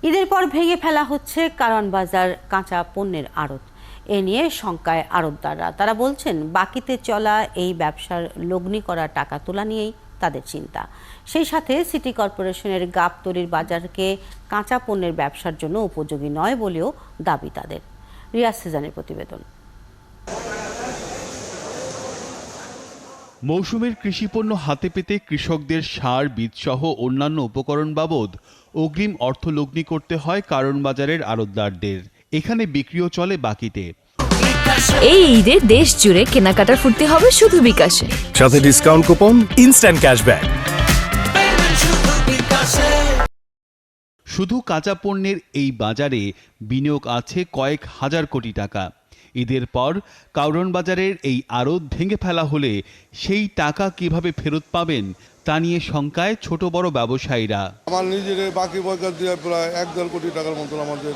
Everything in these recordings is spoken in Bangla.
ঈদের পর ভেঙে ফেলা হচ্ছে কারওয়ান বাজার কাঁচা পণ্যের আড়ত। এ নিয়ে শঙ্কায় আড়তদাররা। তারা বলছেন, বাকিতে চলা এই ব্যবসার লগ্নি করা টাকা তোলা নিয়েই তাদের চিন্তা। সেই সাথে সিটি কর্পোরেশনের গাবতলীর বাজারকে কাঁচা পণ্যের ব্যবসার জন্য উপযোগী নয় বলেও দাবি তাদের। রিয়াজ সিজানের প্রতিবেদন। মৌসুমের কৃষিপণ্য হাতে পেতে কৃষকদের সার, বীজসহ অন্যান্য উপকরণ বাবদ অগ্রিম অর্থ লগ্নি করতে হয় কারওয়ান বাজারের আড়তদারদের। এখানে বিক্রিও চলে বাকিতে। এই ঈদে দেশ জুড়ে কেনাকাটার ফুর্তি হবে শুধু বিকাশে, সাথে ডিসকাউন্ট কুপন, ইনস্ট্যান্ট ক্যাশব্যাক। শুধু কাঁচা পণ্যের এই বাজারে বিনিয়োগ আছে কয়েক হাজার কোটি টাকা। ঈদের পর কারওয়ান বাজারের এই আড়ত ভেঙে ফেলা হলে সেই টাকা কিভাবে ফেরত পাবেন তা নিয়ে শঙ্কায় ছোট বড় ব্যবসায়ীরা। আমার নিজের বাকি বয়কার দিয়ে প্রায় 1-1.5 কোটি টাকার মতো আমাদের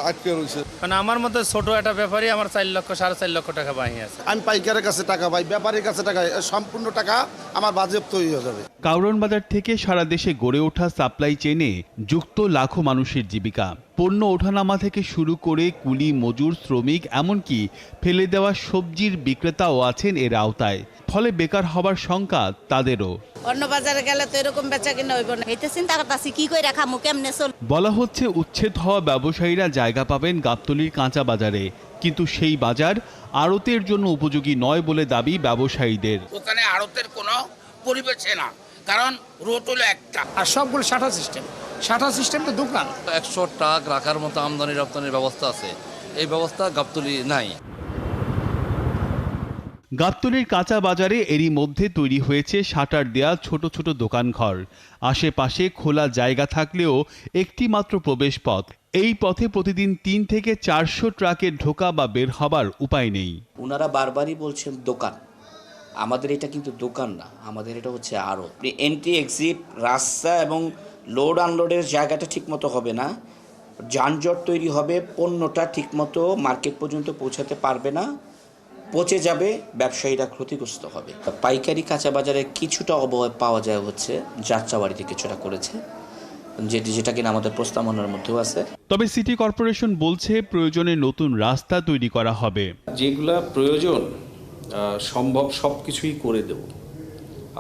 আটকে রয়েছে। মানে আমার মতো ছোট একটা ব্যাপারী আমার 4-4.5 লক্ষ টাকা বাহি আছে। আমি পাইকারের কাছে টাকা পাই, ব্যাপারীর কাছে টাকা, সম্পূর্ণ টাকা আমার বাজেয়াপ্ত হয়ে যাবে। কারওয়ান বাজার থেকে সারা দেশে গড়ে ওঠা সাপ্লাই চেইনে যুক্ত লাখো মানুষের জীবিকা। পণ্য ওঠানামা থেকে শুরু করে কুলি, মজুর, শ্রমিক, এমনকি ফেলে দেওয়া সবজির বিক্রেতাও আছেন এর আওতায়। ফলে বেকার হবার শঙ্কা তাদেরও। অন্য বাজারে গেলে তো এরকম বেচা কিনা হইব না, এটা চিন্তা করতেছি কি করে রাখামু, কেমনে চল। বলা হচ্ছে উচ্ছেদ হওয়া ব্যবসায়ীরা জায়গা পাবেন গাবতলীর কাঁচা বাজারে, কিন্তু সেই বাজার আড়তের জন্য উপযোগী নয় বলে দাবি ব্যবসায়ীদের। ওখানে আড়তের কোনো পরিবেশে না, কারণ রোড হলো একটা আর সবগুলো শাটা সিস্টেম তো দোকান। 100 ট্রাক রাখার মতো আমদানি রপ্তানির ব্যবস্থা আছে, এই ব্যবস্থা গাবতলী নাই। গাবতলীর কাঁচা বাজারে এরই মধ্যে তৈরি হয়েছে শাটার দেয়া ছোট ছোট দোকানঘর। আশেপাশে খোলা জায়গা থাকলেও একটি মাত্র প্রবেশ পথ। এই পথে প্রতিদিন 3 থেকে 400 ট্রাকের ঢোকা বা বের হবার উপায় নেই। ওনারা বারবারই বলছেন দোকান, আমাদের এটা কিন্তু দোকান না, আমাদের এটা হচ্ছে আরো এন্ট্রি এক্সিট রাস্তা এবং লোড আনলোডের জায়গাটা ঠিকমতো হবে না, যানজট তৈরি হবে, পণ্যটা ঠিকমতো মার্কেট পর্যন্ত পৌঁছাতে পারবে না, পচে যাবে, ব্যবসায়ীরা ক্ষতিগ্রস্ত হবে। পাইকারি কাঁচা বাজারে কিছুটা অবহেলা পাওয়া যায় হচ্ছে যাত্রাবাড়িতে কিছুটা করেছে, যেটা কিনা আমাদের প্রস্তাবনার মধ্যেও আছে। তবে সিটি কর্পোরেশন বলছে প্রয়োজনে নতুন রাস্তা তৈরি করা হবে। যেগুলা প্রয়োজন সম্ভব সব কিছুই করে দেব।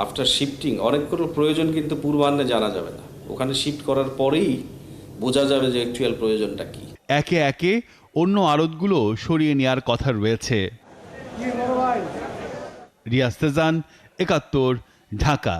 আফটার শিফটিং অনেকগুলো প্রয়োজন কিন্তু পূর্বাহ্নে জানা যাবে না, ওখানে শিফট করার পরেই বোঝা যাবে যে অ্যাকচুয়াল প্রয়োজনটা কি। একে একে অন্য আড়তগুলো সরিয়ে নেওয়ার কথা রয়েছে। রিয়াজ সিজান, ৭১, ঢাকা।